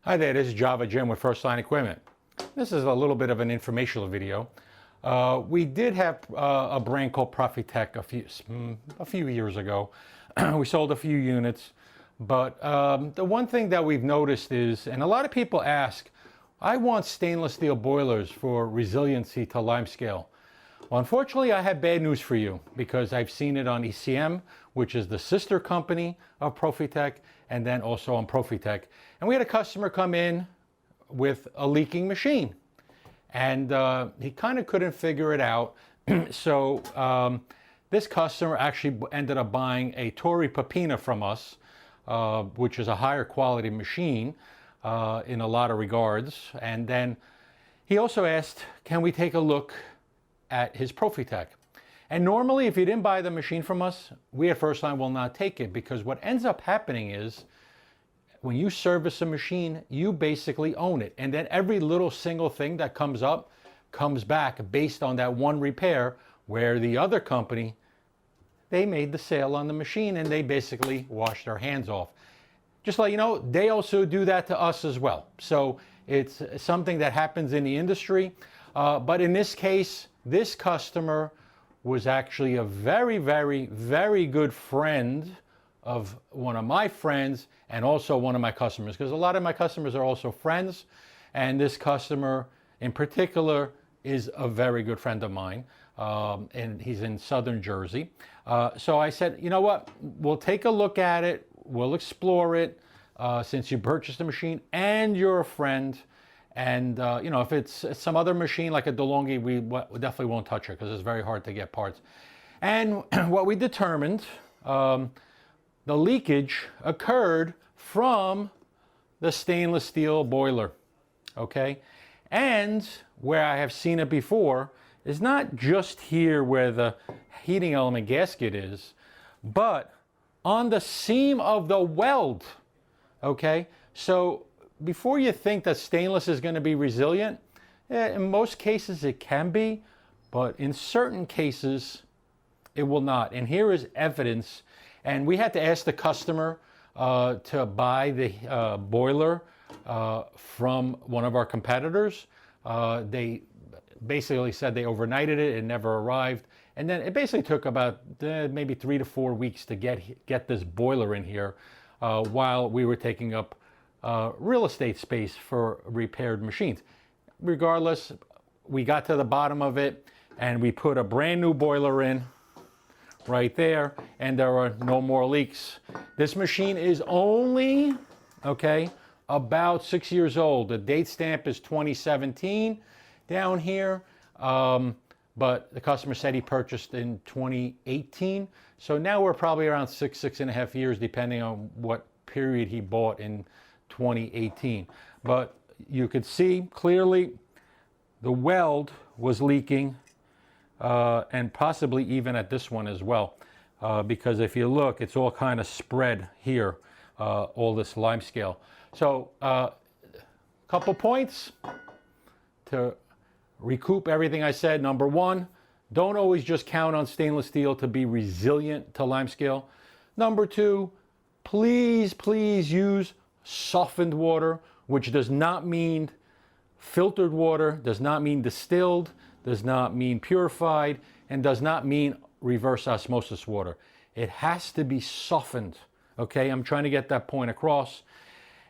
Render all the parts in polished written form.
Hi there, this is Java Jim with First Line Equipment. This is a little bit of an informational video. We did have a brand called Profitec a few years ago. We sold a few units, but the one thing that we've noticed is, and a lot of people ask, I want stainless steel boilers for resiliency to Limescale. Well, unfortunately, I have bad news for you because I've seen it on ECM, which is the sister company of Profitec, and then also on Profitec. And we had a customer come in with a leaking machine, and he kind of couldn't figure it out. So this customer actually ended up buying a Torrey Papina from us, which is a higher quality machine in a lot of regards. And then he also asked, can we take a look at his Profitec? And normally, if you didn't buy the machine from us, we at First Line will not take it, because what ends up happening is when you service a machine, you basically own it. And then every little single thing that comes up comes back based on that one repair, where the other company, they made the sale on the machine and they basically washed their hands off. Just to let you know, they also do that to us as well. So it's something that happens in the industry. But in this case, this customer was actually a very, very, very good friend of one of my friends and also one of my customers, because a lot of my customers are also friends, and this customer in particular is a very good friend of mine, and he's in southern Jersey. So I said, you know what, we'll take a look at it, we'll explore it, since you purchased the machine and you're a friend. And you know, if it's some other machine like a DeLonghi, we definitely won't touch it because it's very hard to get parts. And what we determined, the leakage occurred from the stainless steel boiler, okay? And where I have seen it before is not just here where the heating element gasket is, but on the seam of the weld, okay? So before you think that stainless is going to be resilient, in most cases it can be, but in certain cases it will not. And here is evidence. And we had to ask the customer to buy the boiler from one of our competitors. They basically said they overnighted it, it never arrived. And then it basically took about maybe 3 to 4 weeks to get this boiler in here while we were taking up real estate space for repaired machines. Regardless, we got to the bottom of it and we put a brand new boiler in right there, and there are no more leaks. This machine is only, okay, about 6 years old. The date stamp is 2017 down here, but the customer said he purchased in 2018. So now we're probably around 6.5 years, depending on what period he bought in 2018. But you could see clearly the weld was leaking, and possibly even at this one as well, because if you look, it's all kind of spread here, all this Limescale. So couple points to recoup everything I said. Number one, don't always just count on stainless steel to be resilient to Limescale. Number two, please use softened water, which does not mean filtered water, does not mean distilled, does not mean purified, and does not mean reverse osmosis water. It has to be softened, okay? I'm trying to get that point across.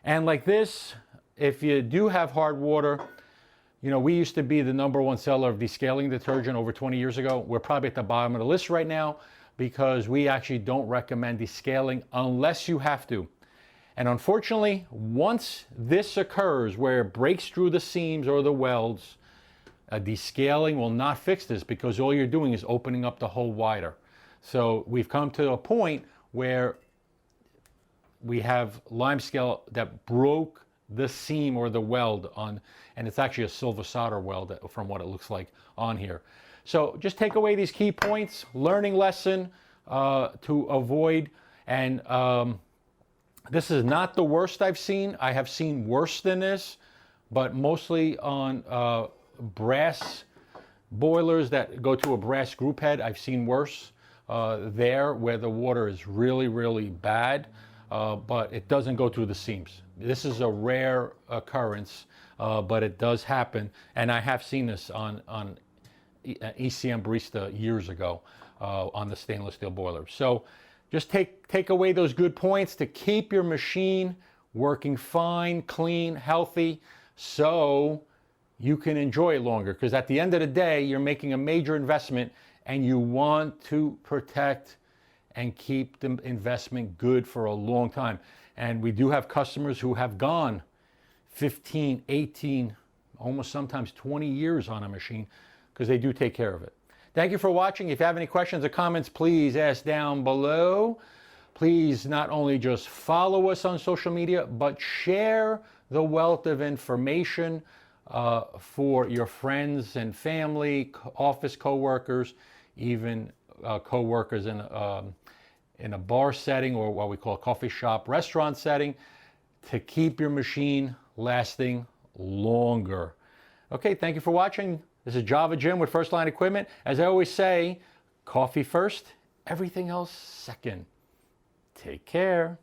And like this, if you do have hard water, you know, we used to be the #1 seller of descaling detergent over 20 years ago. We're probably at the bottom of the list right now because we actually don't recommend descaling unless you have to. And unfortunately, once this occurs where it breaks through the seams or the welds, descaling will not fix this, because all you're doing is opening up the hole wider. So we've come to a point where we have Limescale that broke the seam or the weld on, and it's actually a silver solder weld from what it looks like on here. So just take away these key points, learning lesson to avoid. And this is not the worst I've seen. I have seen worse than this, but mostly on brass boilers that go to a brass group head. I've seen worse there where the water is really, really bad, but it doesn't go through the seams. This is a rare occurrence, but it does happen, and I have seen this on ECM Barista years ago on the stainless steel boiler. So just take away those good points to keep your machine working fine, clean, healthy, so you can enjoy it longer. Because at the end of the day, you're making a major investment and you want to protect and keep the investment good for a long time. And we do have customers who have gone 15, 18, almost sometimes 20 years on a machine because they do take care of it. Thank you for watching. If you have any questions or comments, please ask down below. Please not only just follow us on social media, but share the wealth of information for your friends and family, office co-workers, even co-workers in a bar setting or what we call a coffee shop, restaurant setting, to keep your machine lasting longer. Okay, thank you for watching. This is Java Jim with First Line Equipment. As I always say, coffee first, everything else second. Take care.